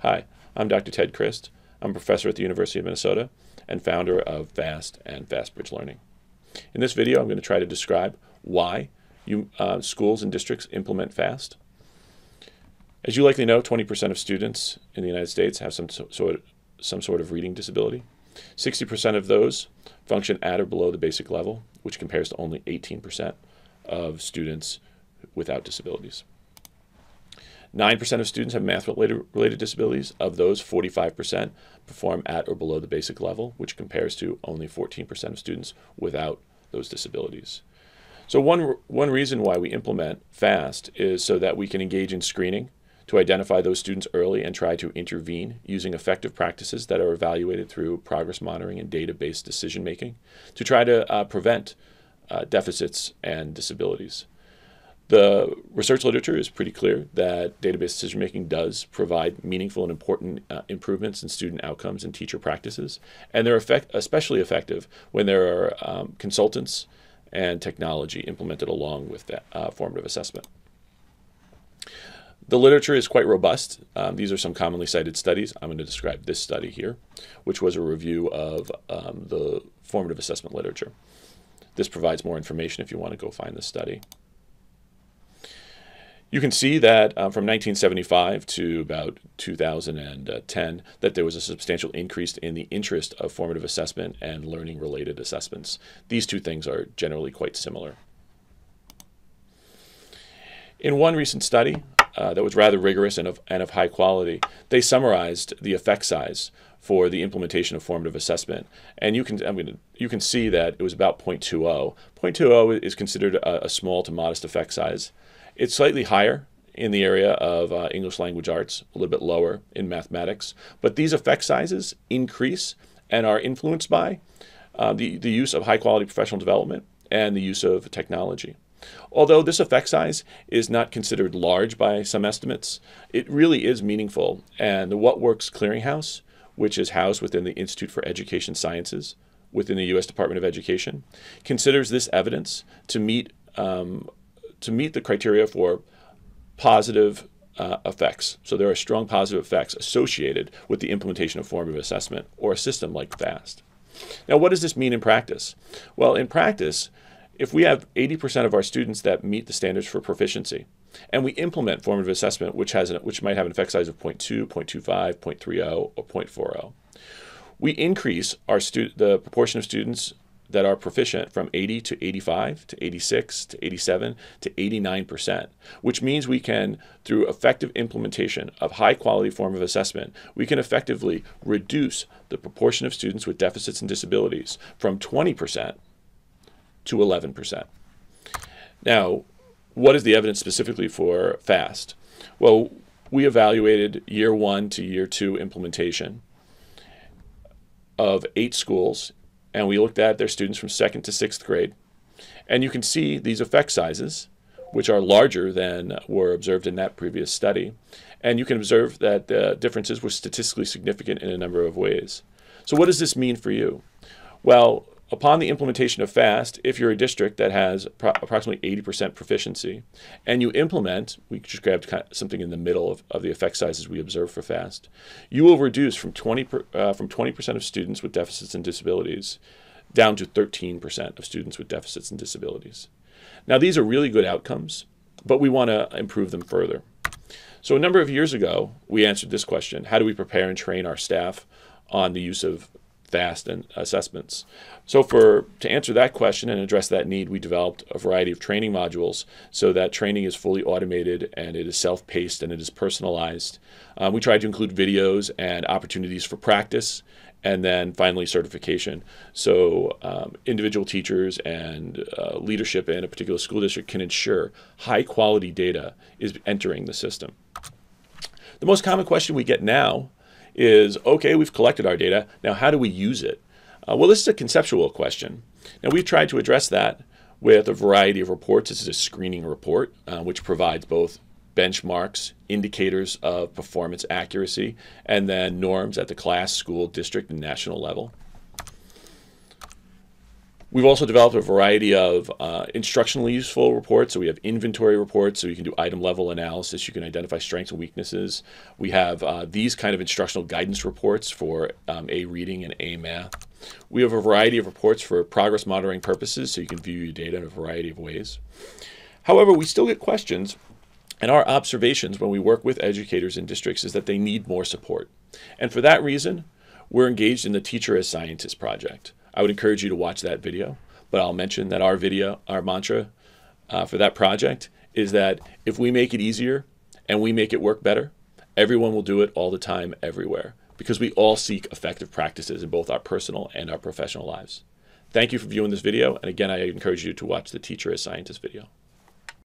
Hi, I'm Dr. Ted Christ. I'm a professor at the University of Minnesota and founder of FAST and FastBridge Learning. In this video, I'm going to try to describe why schools and districts implement FAST. As you likely know, 20% of students in the United States have some sort of reading disability. 60% of those function at or below the basic level, which compares to only 18% of students without disabilities. 9% of students have math-related disabilities. Of those, 45% perform at or below the basic level, which compares to only 14% of students without those disabilities. So one reason why we implement FAST is so that we can engage in screening to identify those students early and try to intervene using effective practices that are evaluated through progress monitoring and data-based decision-making to try to prevent deficits and disabilities. The research literature is pretty clear that data-based decision-making does provide meaningful and important improvements in student outcomes and teacher practices, and they're especially effective when there are consultants and technology implemented along with that formative assessment. The literature is quite robust. These are some commonly cited studies. I'm going to describe this study here, which was a review of the formative assessment literature. This provides more information if you want to go find this study. You can see that from 1975 to about 2010 that there was a substantial increase in the interest of formative assessment and learning-related assessments. These two things are generally quite similar. In one recent study that was rather rigorous and of high quality, they summarized the effect size for the implementation of formative assessment. And you can see that it was about 0.20. 0.20 is considered a small to modest effect size. It's slightly higher in the area of English language arts, a little bit lower in mathematics. But these effect sizes increase and are influenced by the use of high-quality professional development and the use of technology. Although this effect size is not considered large by some estimates, it really is meaningful. And the What Works Clearinghouse, which is housed within the Institute for Education Sciences within the U.S. Department of Education, considers this evidence to meet the criteria for positive effects. So there are strong positive effects associated with the implementation of formative assessment or a system like FAST. Now, what does this mean in practice? Well, in practice, if we have 80% of our students that meet the standards for proficiency, and we implement formative assessment, which might have an effect size of 0.2, 0.25, 0.30, or 0.40, we increase the proportion of students that are proficient from 80 to 85 to 86 to 87 to 89%, which means we can, through effective implementation of high-quality formative assessment, we can effectively reduce the proportion of students with deficits and disabilities from 20% to 11%. Now, what is the evidence specifically for FAST? Well, we evaluated year 1 to year 2 implementation of 8 schools, and we looked at their students from 2nd to 6th grade. And you can see these effect sizes, which are larger than were observed in that previous study. And you can observe that the differences were statistically significant in a number of ways. So what does this mean for you? Well, upon the implementation of FAST, if you're a district that has approximately 80% proficiency, and you implement, we just grabbed something in the middle of the effect sizes we observed for FAST, you will reduce from 20% of students with deficits and disabilities down to 13% of students with deficits and disabilities. Now, these are really good outcomes, but we want to improve them further. So a number of years ago, we answered this question: how do we prepare and train our staff on the use of FAST and assessments? So to answer that question and address that need, we developed a variety of training modules so that training is fully automated and it is self-paced and it is personalized. We tried to include videos and opportunities for practice and then finally certification. So individual teachers and leadership in a particular school district can ensure high-quality data is entering the system. The most common question we get now is, okay, we've collected our data, now how do we use it? Well, this is a conceptual question. Now, we've tried to address that with a variety of reports. This is a screening report, which provides both benchmarks, indicators of performance accuracy, and then norms at the class, school, district, and national level. We've also developed a variety of instructionally useful reports. So we have inventory reports, so you can do item level analysis. You can identify strengths and weaknesses. We have these kind of instructional guidance reports for aReading and aMath. We have a variety of reports for progress monitoring purposes, so you can view your data in a variety of ways. However, we still get questions, and our observations when we work with educators in districts is that they need more support. And for that reason, we're engaged in the Teacher as Scientist project. I would encourage you to watch that video, but I'll mention that our mantra for that project is that if we make it easier and we make it work better, everyone will do it all the time, everywhere, because we all seek effective practices in both our personal and our professional lives. Thank you for viewing this video, and again, I encourage you to watch the Teacher as Scientist video.